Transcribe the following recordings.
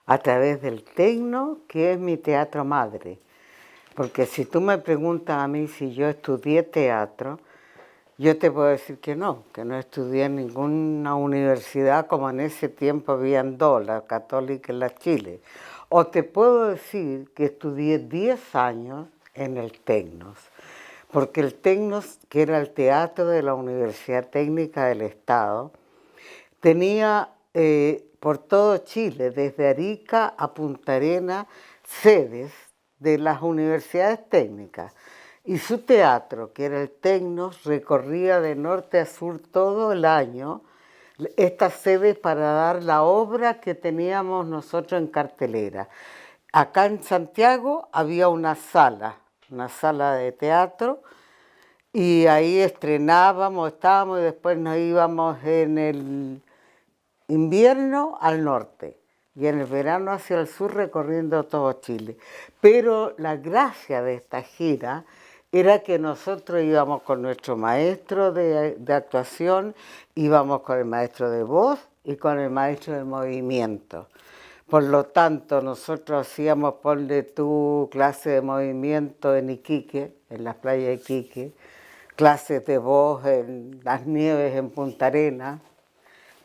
a través del Tecno, que es mi teatro madre. Porque si tú me preguntas a mí si yo estudié teatro, yo te puedo decir que no estudié en ninguna universidad, como en ese tiempo habían dos, la Católica y la Chile. O te puedo decir que estudié 10 años en el Tecnos, porque el Tecnos, que era el teatro de la Universidad Técnica del Estado, tenía por todo Chile, desde Arica a Punta Arenas, sedes de las universidades técnicas. Y su teatro, que era el Tecnos, recorría de norte a sur todo el año estas sedes para dar la obra que teníamos nosotros en cartelera. Acá en Santiago había una sala de teatro, y ahí estrenábamos, estábamos y después nos íbamos en el invierno al norte y en el verano hacia el sur recorriendo todo Chile. Pero la gracia de esta gira era que nosotros íbamos con nuestro maestro de actuación, íbamos con el maestro de voz y con el maestro de movimiento. Por lo tanto, nosotros hacíamos, ponle tú, clase de movimiento en Iquique, en las playas de Iquique, clases de voz en las nieves en Punta Arenas,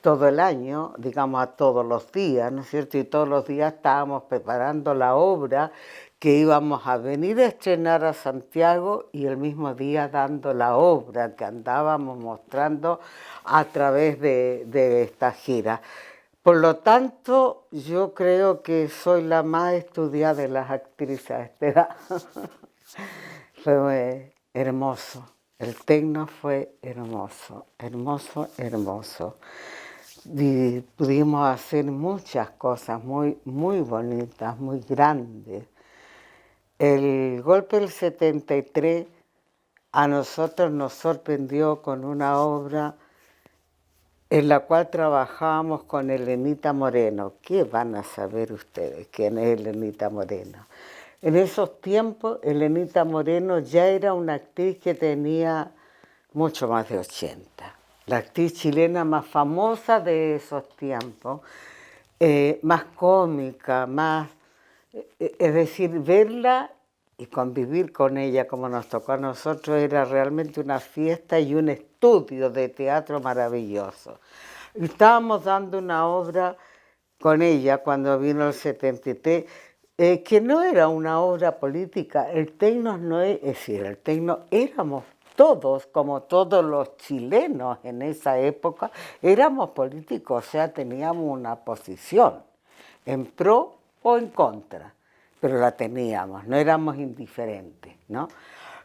todo el año, digamos a todos los días, ¿no es cierto? Y todos los días estábamos preparando la obra que íbamos a venir a estrenar a Santiago y el mismo día dando la obra que andábamos mostrando a través de esta gira. Por lo tanto, yo creo que soy la más estudiada de las actrices a esta edad. Fue hermoso. El Tecno fue hermoso, hermoso, hermoso. Y pudimos hacer muchas cosas muy, muy bonitas, muy grandes. El golpe del 73 a nosotros nos sorprendió con una obra en la cual trabajábamos con Elenita Moreno. ¿Qué van a saber ustedes quién es Elenita Moreno? En esos tiempos, Elenita Moreno ya era una actriz que tenía mucho más de 80. La actriz chilena más famosa de esos tiempos, más cómica, más... es decir, verla y convivir con ella como nos tocó a nosotros era realmente una fiesta y un estudio de teatro maravilloso. Estábamos dando una obra con ella cuando vino el 73, que no era una obra política. El Tecno no es decir, el Tecno éramos todos, como todos los chilenos en esa época, éramos políticos, o sea, teníamos una posición en pro o en contra, pero la teníamos, no éramos indiferentes, ¿no?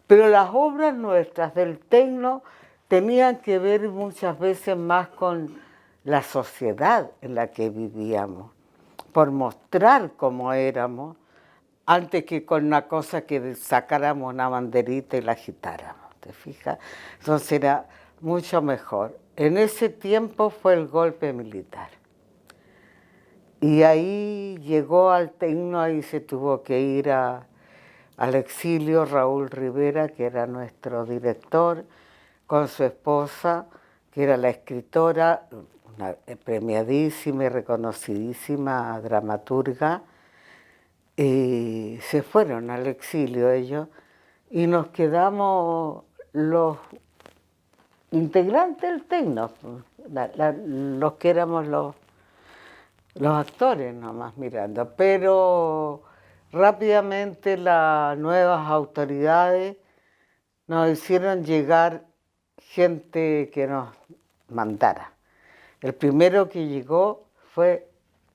Pero las obras nuestras del Tecno tenían que ver muchas veces más con la sociedad en la que vivíamos, por mostrar cómo éramos, antes que con una cosa que sacáramos una banderita y la agitáramos, ¿te fijas? Entonces era mucho mejor. En ese tiempo fue el golpe militar. Y ahí llegó al Tecno y se tuvo que ir al exilio Raúl Rivera, que era nuestro director, con su esposa, que era la escritora, una premiadísima y reconocidísima dramaturga, y se fueron al exilio ellos, y nos quedamos los integrantes del Tecno, los que éramos los actores nomás mirando, pero rápidamente las nuevas autoridades nos hicieron llegar gente que nos mandara. El primero que llegó fue,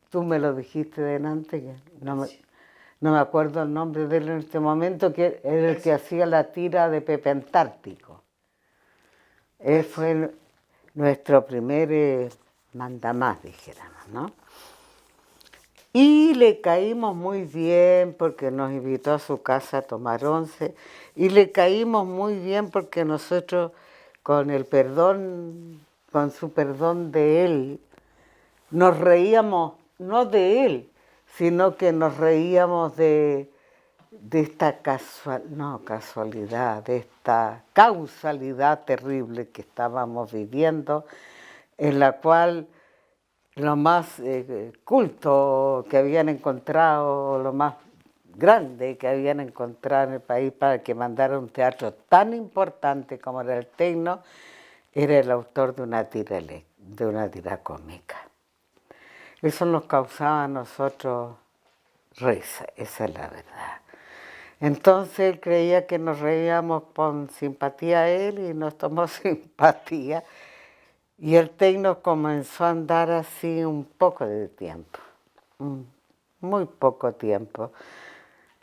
tú me lo dijiste delante, que no me acuerdo el nombre de él en este momento, que era el que hacía la tira de Pepe Antártico. Él fue nuestro primer mandamás, dijéramos, ¿no? Y le caímos muy bien porque nos invitó a su casa a tomar once, y le caímos muy bien porque nosotros, con el perdón, con su perdón de él, nos reíamos, no de él, sino que nos reíamos de esta casualidad, de esta causalidad terrible que estábamos viviendo, en la cual lo más culto que habían encontrado, lo más grande que habían encontrado en el país para que mandara un teatro tan importante como era el Tecno, era el autor de una tira cómica. Eso nos causaba a nosotros risa, esa es la verdad. Entonces él creía que nos reíamos con simpatía a él y nos tomó simpatía. Y el Tecno comenzó a andar así un poco de tiempo, muy poco tiempo.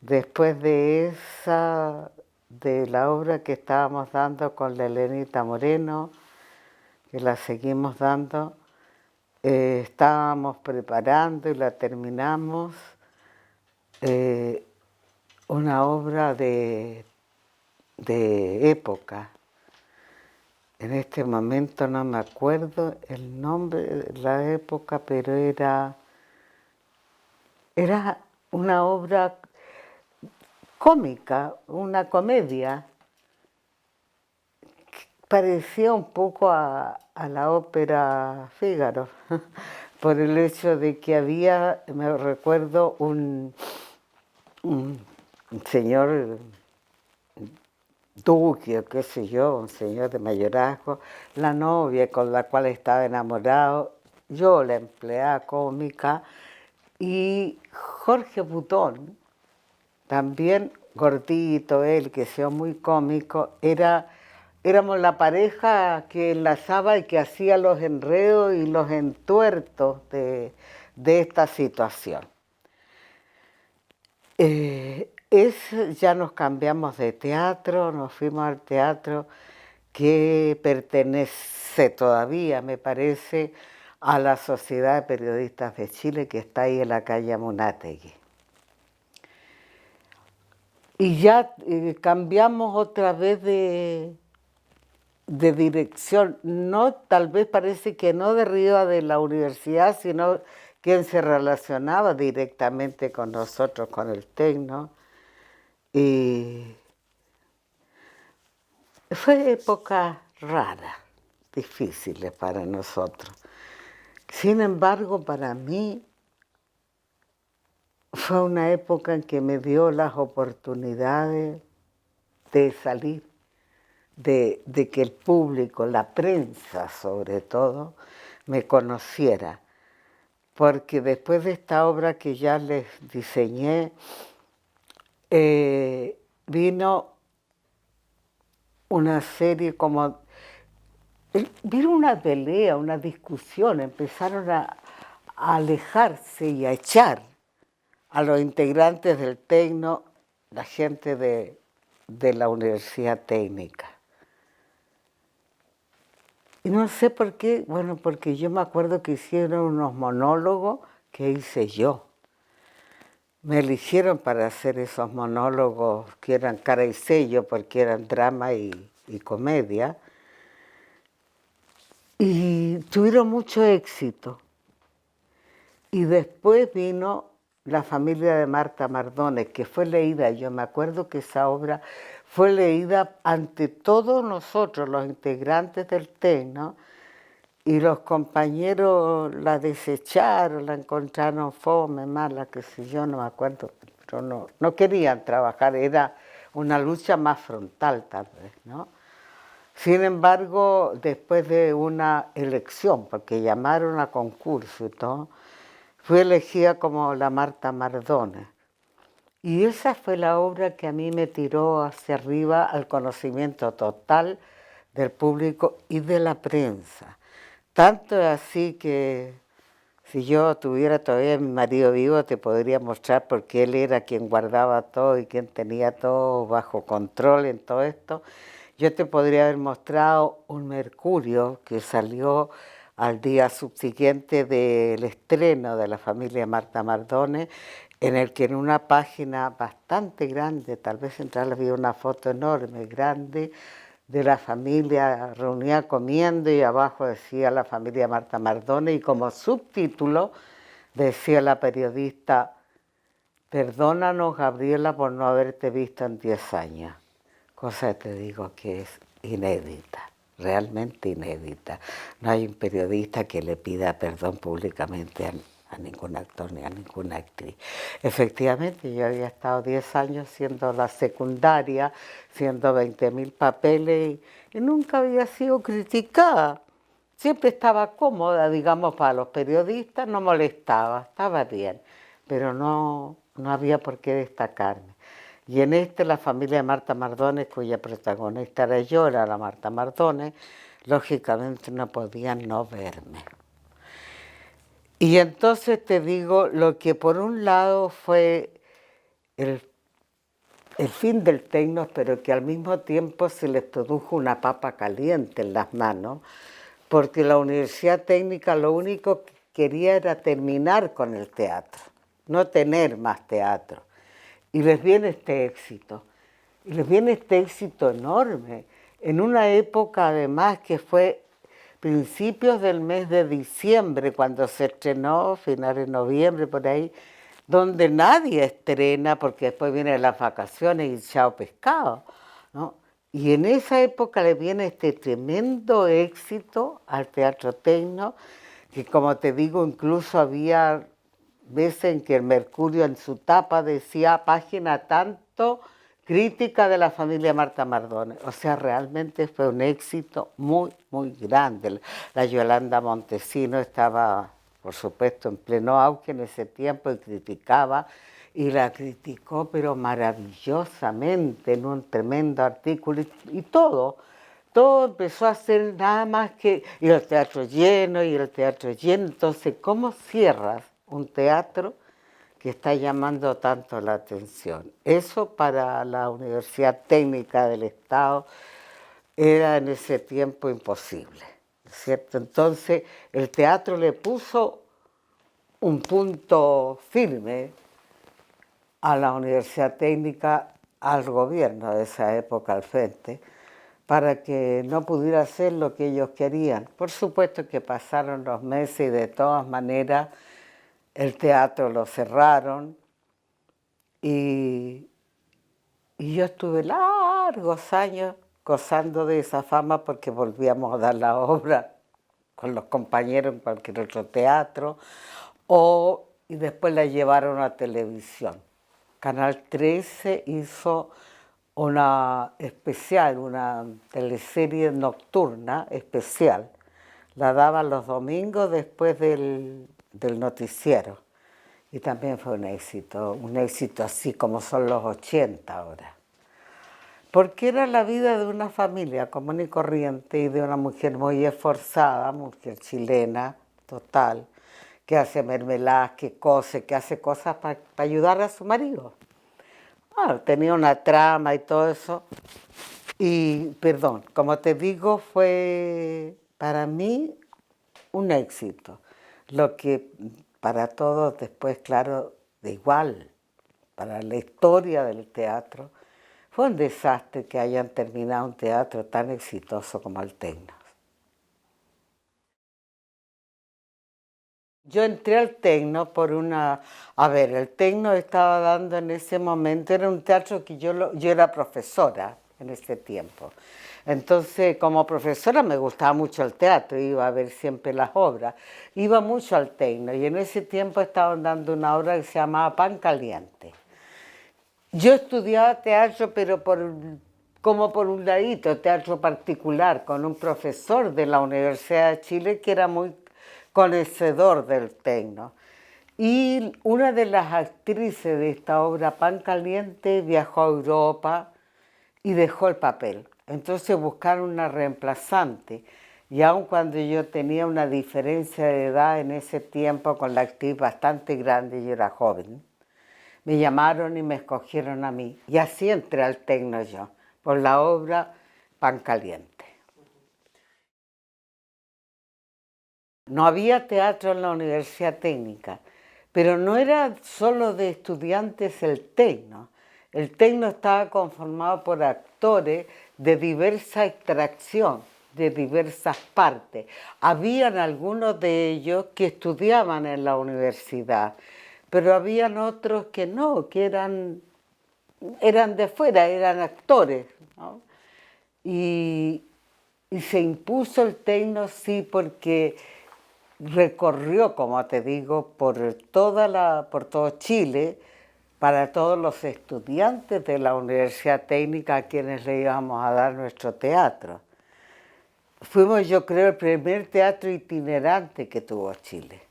Después de la obra que estábamos dando con la Elenita Moreno, que la seguimos dando, estábamos preparando y la terminamos, una obra de época. En este momento no me acuerdo el nombre de la época, pero era una obra cómica, una comedia. Parecía un poco a la ópera Fígaro, por el hecho de que había, me recuerdo, un señor duque, qué sé yo, un señor de mayorazgo, la novia con la cual estaba enamorado, yo la empleada cómica, y Jorge Butón, también gordito él, que sea muy cómico, éramos la pareja que enlazaba y que hacía los enredos y los entuertos de esta situación. Ya nos cambiamos de teatro, nos fuimos al teatro que pertenece todavía, me parece, a la Sociedad de Periodistas de Chile, que está ahí en la calle Amunátegui. Y ya cambiamos otra vez de dirección, no, tal vez parece que no de arriba de la universidad, sino quien se relacionaba directamente con nosotros, con el Tecno. Y fue época rara, difíciles para nosotros. Sin embargo, para mí fue una época en que me dio las oportunidades de salir, de que el público, la prensa sobre todo, me conociera. Porque después de esta obra que ya les diseñé, vino una serie como... Vino una pelea, una discusión, empezaron a alejarse y a echar a los integrantes del Tecno, la gente de la Universidad Técnica. Y no sé por qué, bueno, porque yo me acuerdo que hicieron unos monólogos que hice yo. Me eligieron para hacer esos monólogos que eran cara y sello, porque eran drama y comedia. Y tuvieron mucho éxito. Y después vino La familia de Marta Mardones, que fue leída, yo me acuerdo que esa obra fue leída ante todos nosotros, los integrantes del Tecno, y los compañeros la desecharon, la encontraron fome, mala, qué sé yo, no me acuerdo, pero no querían trabajar, era una lucha más frontal tal vez, ¿no? Sin embargo, después de una elección, porque llamaron a concurso y todo, fui elegida como la Marta Mardones. Y esa fue la obra que a mí me tiró hacia arriba al conocimiento total del público y de la prensa. Tanto es así que si yo tuviera todavía a mi marido vivo, te podría mostrar porque él era quien guardaba todo y quien tenía todo bajo control en todo esto. Yo te podría haber mostrado un Mercurio que salió al día subsiguiente del estreno de La familia Marta Mardones, en el que en una página bastante grande, tal vez entrar había una foto enorme, grande, de la familia reunida comiendo y abajo decía La familia Marta Mardones y como subtítulo decía la periodista: perdónanos, Gabriela, por no haberte visto en 10 años. Cosa que te digo que es inédita. realmente inédita. No hay un periodista que le pida perdón públicamente a ningún actor ni a ninguna actriz. Efectivamente, yo había estado 10 años siendo la secundaria, haciendo 20.000 papeles y nunca había sido criticada. Siempre estaba cómoda, digamos, para los periodistas, no molestaba, estaba bien, pero no había por qué destacarme. Y en la familia de Marta Mardones, cuya protagonista era yo, era la Marta Mardones, lógicamente no podían no verme. Y entonces te digo, lo que por un lado fue el fin del Tecnos, pero que al mismo tiempo se les produjo una papa caliente en las manos, porque la Universidad Técnica lo único que quería era terminar con el teatro, no tener más teatro. Y les viene este éxito, y les viene este éxito enorme, en una época además que fue principios del mes de diciembre, cuando se estrenó, finales de noviembre, por ahí, donde nadie estrena, porque después vienen las vacaciones y chao pescado, ¿no? Y en esa época le viene este tremendo éxito al Teatro Tecno, que como te digo, incluso había veces en que el Mercurio en su tapa decía página tanto crítica de la familia Marta Mardones. O sea, realmente fue un éxito muy, muy grande. La Yolanda Montesino estaba, por supuesto, en pleno auge en ese tiempo y criticaba, y la criticó pero maravillosamente en un tremendo artículo y todo empezó a ser nada más que, y el teatro lleno, y el teatro lleno. Entonces, ¿cómo cierras un teatro que está llamando tanto la atención? Eso para la Universidad Técnica del Estado era en ese tiempo imposible, ¿cierto? Entonces, el teatro le puso un punto firme a la Universidad Técnica, al gobierno de esa época al frente, para que no pudiera hacer lo que ellos querían. Por supuesto que pasaron los meses y de todas maneras el teatro lo cerraron y yo estuve largos años gozando de esa fama porque volvíamos a dar la obra con los compañeros en cualquier otro teatro y después la llevaron a televisión. Canal 13 hizo una especial, una teleserie nocturna especial. La daban los domingos después del noticiero. Y también fue un éxito así como son los 80 ahora. Porque era la vida de una familia común y corriente y de una mujer muy esforzada, mujer chilena, total, que hace mermeladas, que cose, que hace cosas para ayudar a su marido. Bueno, tenía una trama y todo eso. Y, perdón, como te digo, fue para mí un éxito. Lo que para todos después, claro, de igual, para la historia del teatro, fue un desastre que hayan terminado un teatro tan exitoso como el Tecno. Yo entré al Tecno por una... A ver, el Tecno estaba dando en ese momento, era un teatro que yo era profesora en ese tiempo. Entonces, como profesora me gustaba mucho el teatro, iba a ver siempre las obras. Iba mucho al Tecno y en ese tiempo estaban dando una obra que se llamaba Pan Caliente. Yo estudiaba teatro, pero como por un ladito, teatro particular, con un profesor de la Universidad de Chile que era muy conocedor del Tecno. Y una de las actrices de esta obra, Pan Caliente, viajó a Europa y dejó el papel. Entonces buscaron una reemplazante. Y aun cuando yo tenía una diferencia de edad en ese tiempo con la actriz bastante grande, yo era joven, me llamaron y me escogieron a mí. Y así entré al Tecno yo, por la obra Pan Caliente. No había teatro en la Universidad Técnica, pero no era solo de estudiantes el Tecno. El Tecno estaba conformado por actores de diversa extracción, de diversas partes. Habían algunos de ellos que estudiaban en la universidad, pero habían otros que no, que eran de fuera, eran actores, ¿no? Y Y se impuso el Tecno, sí, porque recorrió, como te digo, por todo Chile, para todos los estudiantes de la Universidad Técnica a quienes le íbamos a dar nuestro teatro. Fuimos, yo creo, el primer teatro itinerante que tuvo Chile.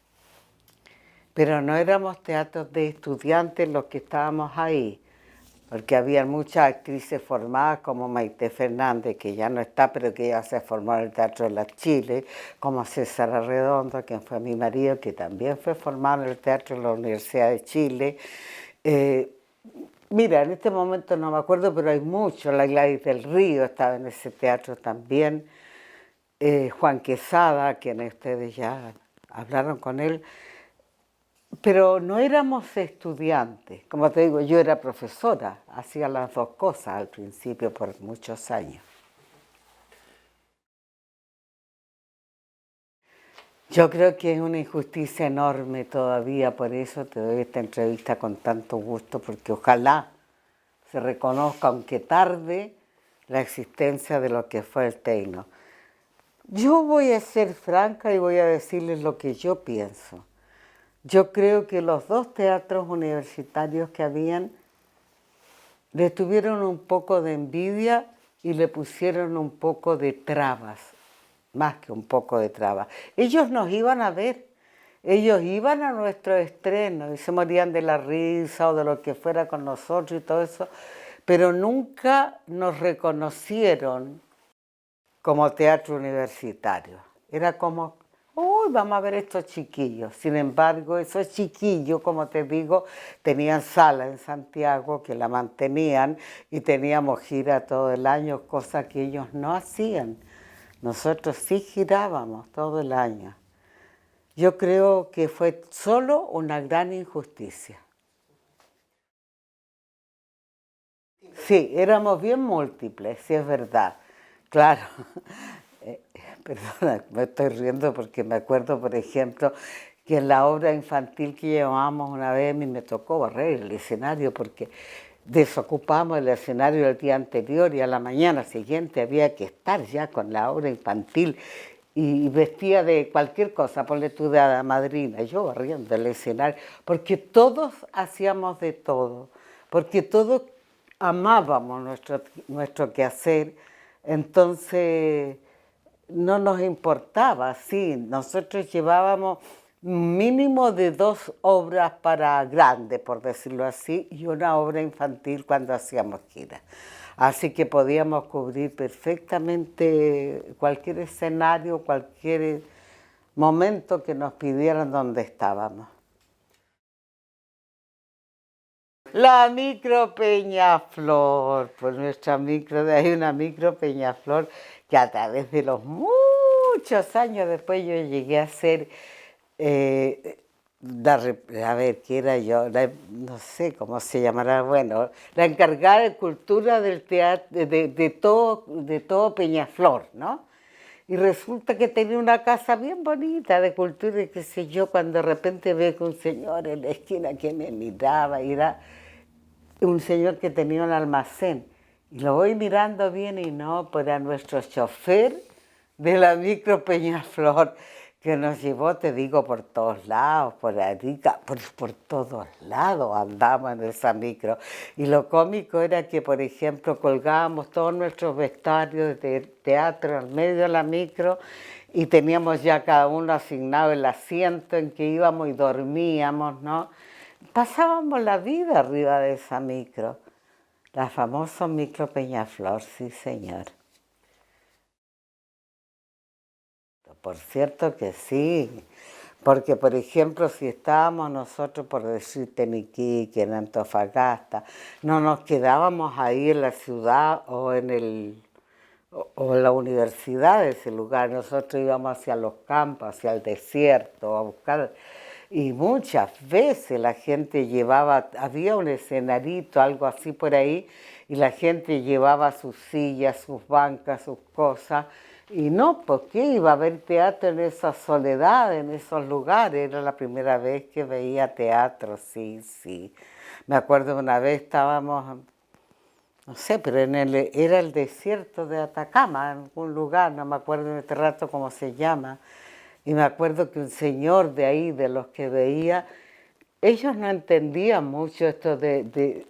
Pero no éramos teatros de estudiantes los que estábamos ahí, porque había muchas actrices formadas como Maite Fernández, que ya no está, pero que ella se formó en el Teatro de la Chile, como César Arredondo, quien fue mi marido, que también fue formado en el Teatro de la Universidad de Chile. Mira, en este momento no me acuerdo, pero hay muchos. La Gladys del Río estaba en ese teatro también. Juan Quesada, quienes ustedes ya hablaron con él. Pero no éramos estudiantes. Como te digo, yo era profesora. Hacía las dos cosas al principio por muchos años. Yo creo que es una injusticia enorme todavía, por eso te doy esta entrevista con tanto gusto, porque ojalá se reconozca, aunque tarde, la existencia de lo que fue el Tecno. Yo voy a ser franca y voy a decirles lo que yo pienso. Yo creo que los dos teatros universitarios que habían le tuvieron un poco de envidia y le pusieron un poco de trabas, más que un poco de trabas. Ellos nos iban a ver, ellos iban a nuestro estreno y se morían de la risa o de lo que fuera con nosotros y todo eso, pero nunca nos reconocieron como teatro universitario. Era como, uy, vamos a ver estos chiquillos. Sin embargo, esos chiquillos, como te digo, tenían sala en Santiago que la mantenían y teníamos gira todo el año, cosa que ellos no hacían. Nosotros sí girábamos todo el año. Yo creo que fue solo una gran injusticia. Sí, éramos bien múltiples, sí es verdad. Claro, perdona, me estoy riendo porque me acuerdo, por ejemplo, que en la obra infantil que llevábamos una vez, a mí me tocó barrer el escenario porque desocupamos el escenario el día anterior y a la mañana siguiente había que estar ya con la obra infantil y vestía de cualquier cosa, ponle tú de hada madrina, yo barriendo el escenario, porque todos hacíamos de todo, porque todos amábamos nuestro quehacer, entonces no nos importaba, sí, nosotros llevábamos mínimo de 2 obras para grandes, por decirlo así, y una obra infantil cuando hacíamos giras. Así que podíamos cubrir perfectamente cualquier escenario, cualquier momento que nos pidieran donde estábamos. La micro Peñaflor, pues nuestra micro, hay una micro Peñaflor que a través de los muchos años después yo llegué a ser, a ver, ¿qué era yo? No sé cómo se llamará, bueno, la encargada de cultura del teatro, de todo Peñaflor, ¿no? Y resulta que tenía una casa bien bonita de cultura y qué sé yo, cuando de repente veo que un señor en la esquina que me miraba y era un señor que tenía un almacén. Y lo voy mirando bien y no, pues era nuestro chofer de la micro Peñaflor, que nos llevó, te digo, por todos lados, por Arica, por todos lados andamos en esa micro. Y lo cómico era que, por ejemplo, colgábamos todos nuestros vestuarios de teatro al medio de la micro y teníamos ya cada uno asignado el asiento en que íbamos y dormíamos, ¿no? Pasábamos la vida arriba de esa micro, la famosa micro Peñaflor, sí señor. Por cierto que sí, porque por ejemplo si estábamos nosotros, por decirte, en Iquique, en Antofagasta, no nos quedábamos ahí en la ciudad o en la universidad de ese lugar, nosotros íbamos hacia los campos, hacia el desierto, a buscar. Y muchas veces la gente llevaba, había un escenarito, algo así por ahí, y la gente llevaba sus sillas, sus bancas, sus cosas, y no, porque iba a haber teatro en esa soledad, en esos lugares. Era la primera vez que veía teatro, sí, sí. Me acuerdo una vez estábamos no sé, pero era el desierto de Atacama, en algún lugar, no me acuerdo en este rato cómo se llama, y me acuerdo que un señor de ahí, de los que veía, ellos no entendían mucho esto de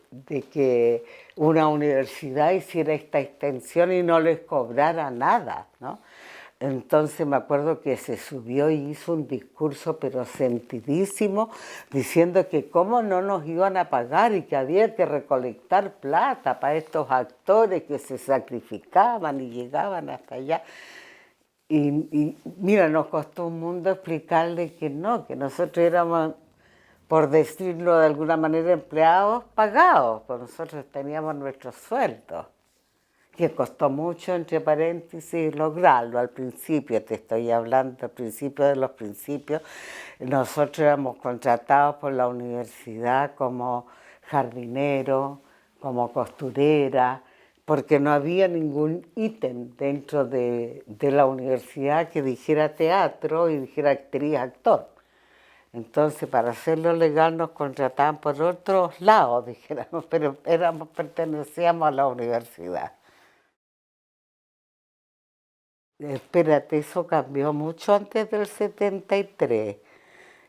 que una universidad hiciera esta extensión y no les cobrara nada, ¿no? Entonces me acuerdo que se subió y hizo un discurso pero sentidísimo diciendo que cómo no nos iban a pagar y que había que recolectar plata para estos actores que se sacrificaban y llegaban hasta allá. Y mira, nos costó un mundo explicarle que no, que nosotros éramos, por decirlo de alguna manera, empleados pagados, pues nosotros teníamos nuestros sueldos, que costó mucho, entre paréntesis, lograrlo. Al principio, te estoy hablando, al principio de los principios, nosotros éramos contratados por la universidad como jardinero, como costurera, porque no había ningún ítem dentro de la universidad que dijera teatro y dijera actriz, actor. Entonces, para hacerlo legal nos contrataban por otros lados, dijéramos, pero pertenecíamos a la universidad. Espérate, eso cambió mucho antes del 73.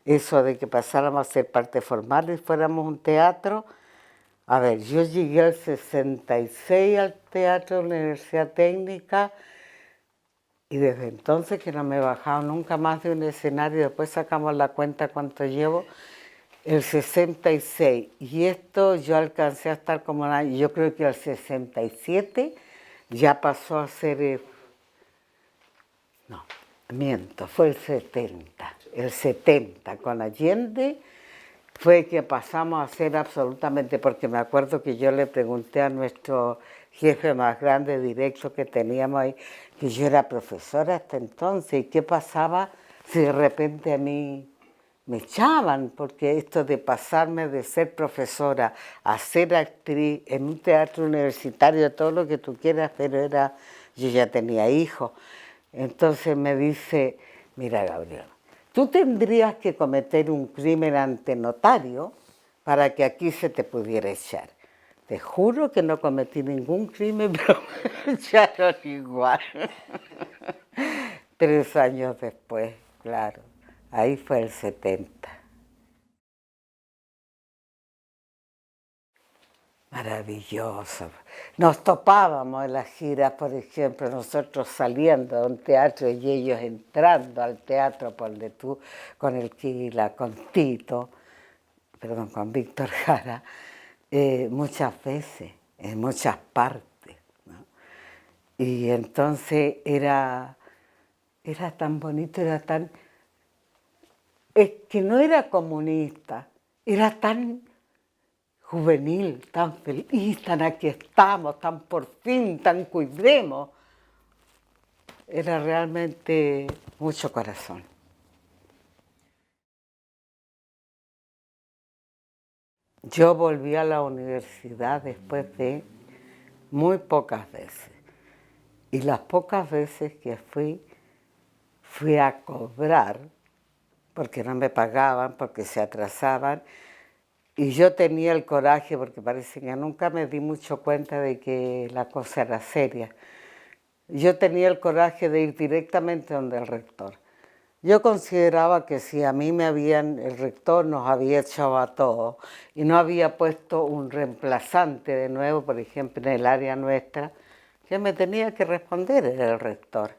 Eso de que pasáramos a ser parte formal y fuéramos un teatro. A ver, yo llegué al 66 al Teatro de la Universidad Técnica y desde entonces que no me he bajado nunca más de un escenario. Después sacamos la cuenta cuánto llevo. El 66. Y esto yo alcancé a estar como yo creo que el 67 ya pasó a ser... No, miento, fue el 70. El 70 con Allende fue que pasamos a ser absolutamente, porque me acuerdo que yo le pregunté a nuestro jefe más grande directo que teníamos ahí, que yo era profesora hasta entonces, y qué pasaba si de repente a mí me echaban, porque esto de pasarme de ser profesora a ser actriz en un teatro universitario, todo lo que tú quieras, pero era, yo ya tenía hijos. Entonces me dice, mira Gabriela, tú tendrías que cometer un crimen ante notario para que aquí se te pudiera echar. Te juro que no cometí ningún crimen, pero me echaron igual. 3 años después, claro. Ahí fue el 70. Maravilloso. Nos topábamos en las giras, por ejemplo, nosotros saliendo de un teatro y ellos entrando al teatro, ponle tú, con el Quila, con Tito, perdón, con Víctor Jara, muchas veces, en muchas partes, ¿no? Y entonces era tan bonito, era tan... Es que no era comunista, era tan juvenil, tan feliz, tan aquí estamos, tan por fin, tan cuidemos. Era realmente mucho corazón. Yo volví a la universidad después de muy pocas veces. Y las pocas veces que fui a cobrar, porque no me pagaban, porque se atrasaban, y yo tenía el coraje, porque parece que nunca me di mucho cuenta de que la cosa era seria. Yo tenía el coraje de ir directamente donde el rector. Yo consideraba que si a mí el rector nos había echado a todos y no había puesto un reemplazante de nuevo, por ejemplo, en el área nuestra, que me tenía que responder era el rector.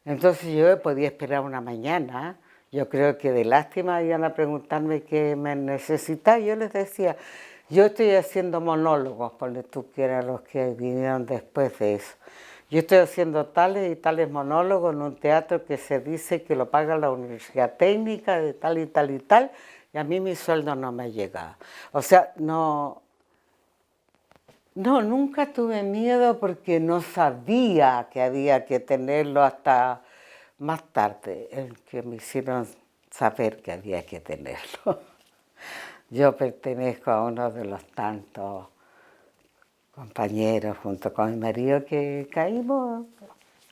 Entonces yo podía esperar una mañana. Yo creo que de lástima iban a preguntarme qué me necesitaba. Yo les decía, yo estoy haciendo monólogos, ponle tú que eran los que vinieron después de eso. Yo estoy haciendo tales y tales monólogos en un teatro que se dice que lo paga la Universidad Técnica de tal y tal y tal, y a mí mi sueldo no me llegaba. O sea, no, nunca tuve miedo porque no sabía que había que tenerlo hasta más tarde, en que me hicieron saber que había que tenerlo. Yo pertenezco a uno de los tantos compañeros junto con mi marido que caímos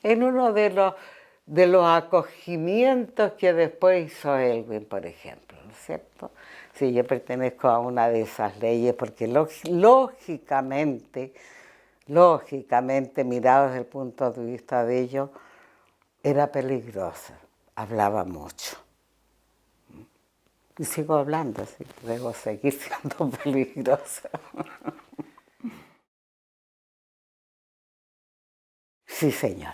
en uno de los acogimientos que después hizo Elwin, por ejemplo, ¿no es cierto? Sí, yo pertenezco a una de esas leyes porque lógicamente lógicamente, mirado desde el punto de vista de ellos, era peligrosa, hablaba mucho. Y sigo hablando, así que debo seguir siendo peligrosa. Sí, señor.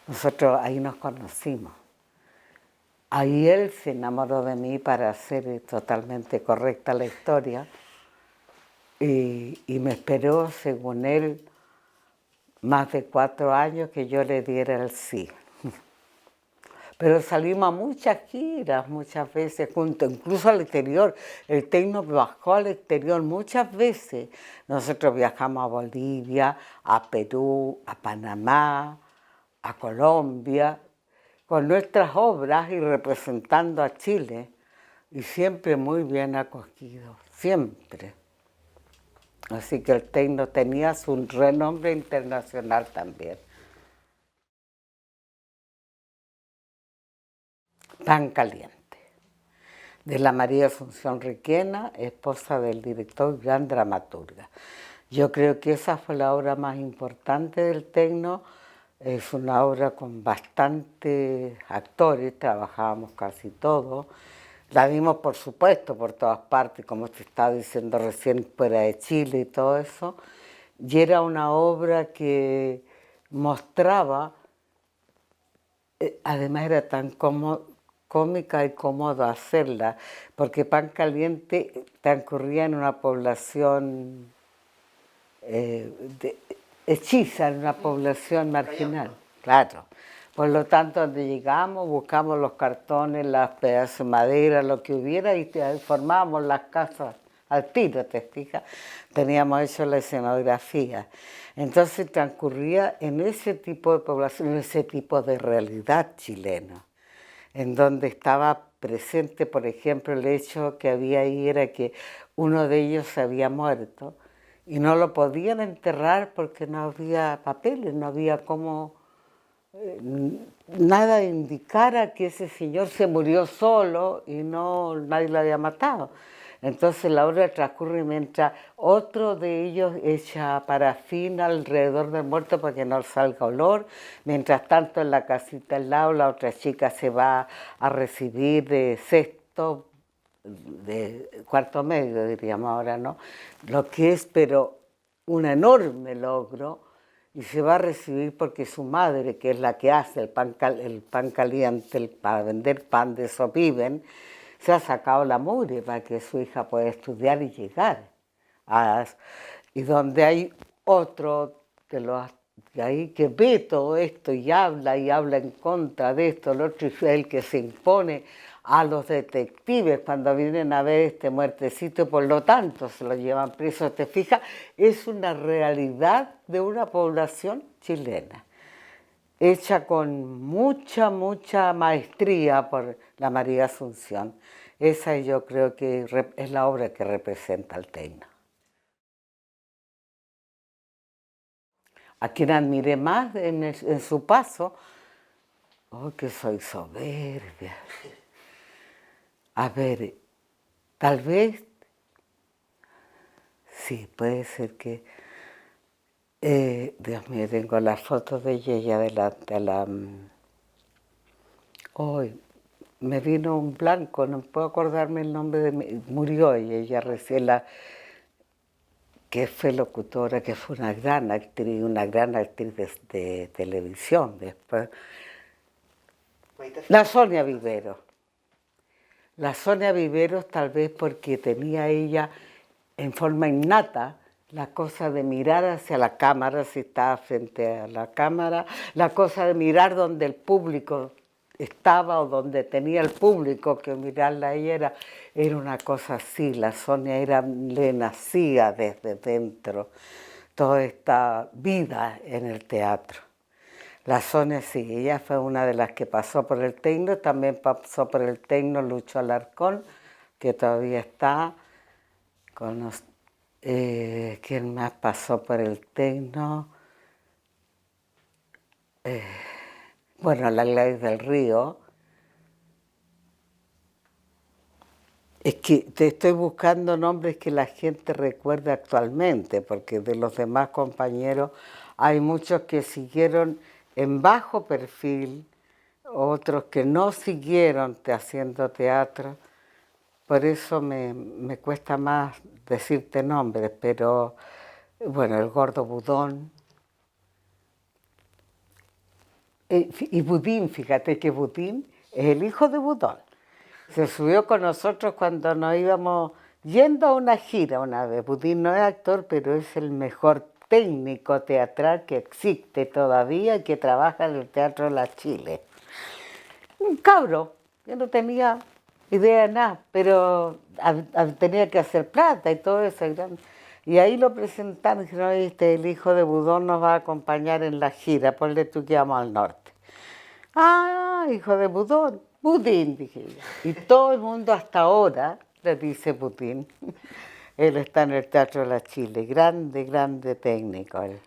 Nosotros ahí nos conocimos. Ahí él se enamoró de mí, para hacer totalmente correcta la historia, y me esperó, según él, más de 4 años que yo le diera el sí. Pero salimos a muchas giras, muchas veces juntos, incluso al exterior. El Tecno bajó al exterior muchas veces. Nosotros viajamos a Bolivia, a Perú, a Panamá, a Colombia, con nuestras obras y representando a Chile. Y siempre muy bien acogido, siempre. Así que el Tecno tenía su renombre internacional también. Pan Caliente, de la María Asunción Requena, esposa del director, gran dramaturga. Yo creo que esa fue la obra más importante del Tecno. Es una obra con bastantes actores, trabajábamos casi todos. La vimos, por supuesto, por todas partes, como te estaba diciendo recién, fuera de Chile y todo eso. Y era una obra que mostraba, además era tan cómica y cómodo hacerla, porque Pan Caliente transcurría en una población hechiza, en una población marginal, claro. Por lo tanto, donde llegamos, buscamos los cartones, las pedazos de madera, lo que hubiera, y formábamos las casas al tiro, ¿te fijas? Teníamos hecho la escenografía. Entonces transcurría en ese tipo de población, en ese tipo de realidad chilena, en donde estaba presente, por ejemplo, el hecho que había ahí era que uno de ellos se había muerto y no lo podían enterrar porque no había papeles, no había cómo, nada indicara que ese señor se murió solo y no, nadie lo había matado. Entonces la obra transcurre mientras otro de ellos echa parafina alrededor del muerto para que no salga olor. Mientras tanto, en la casita al lado, la otra chica se va a recibir de sexto, de cuarto medio, diríamos ahora, ¿no? Lo que es, pero un enorme logro, y se va a recibir porque su madre, que es la que hace el pan caliente, para vender pan, de eso viven, se ha sacado la mugre para que su hija pueda estudiar y llegar. Y donde hay otro de los de ahí que ve todo esto y habla en contra de esto, el otro es el que se impone a los detectives cuando vienen a ver este muertecito, por lo tanto se lo llevan preso. ¿Te fijas? Es una realidad de una población chilena, hecha con mucha, mucha maestría por la María Asunción. Esa yo creo que es la obra que representa al Tecno. A quien admiré más en su paso, oh, que soy soberbia. A ver, tal vez, sí, puede ser que, Dios mío, tengo las fotos de ella delante, hoy me vino un blanco, no puedo acordarme el nombre murió ella recién, que fue locutora, que fue una gran actriz de televisión después. La Sonia Viveros. La Sonia Viveros, tal vez porque tenía ella en forma innata la cosa de mirar hacia la cámara, si estaba frente a la cámara, la cosa de mirar donde el público estaba o donde tenía el público que mirarla a ella era una cosa así. La Sonia le nacía desde dentro toda esta vida en el teatro. La Sonia sí, ella fue una de las que pasó por el Tecno, también pasó por el Tecno Lucho Alarcón, que todavía está con ¿quién más pasó por el Tecno? Bueno, la Gladys del Río. Es que te estoy buscando nombres que la gente recuerde actualmente, porque de los demás compañeros hay muchos que siguieron en bajo perfil, otros que no siguieron haciendo teatro. Por eso me cuesta más decirte nombres, pero bueno, el Gordo Budón. Y Budín, fíjate que Budín es el hijo de Budón. Se subió con nosotros cuando nos íbamos yendo a una gira una vez. Budín no es actor, pero es el mejor técnico teatral que existe todavía y que trabaja en el Teatro de la Chile. Un cabro, yo no tenía idea de nada, pero tenía que hacer plata y todo eso. Y ahí lo presentaron y dijeron, este, el hijo de Budón nos va a acompañar en la gira, ponle tú que vamos al norte. Ah, hijo de Budón, Budín, dije yo. Y todo el mundo hasta ahora le dice Budín. Él está en el Teatro de la Chile, grande, grande técnico él.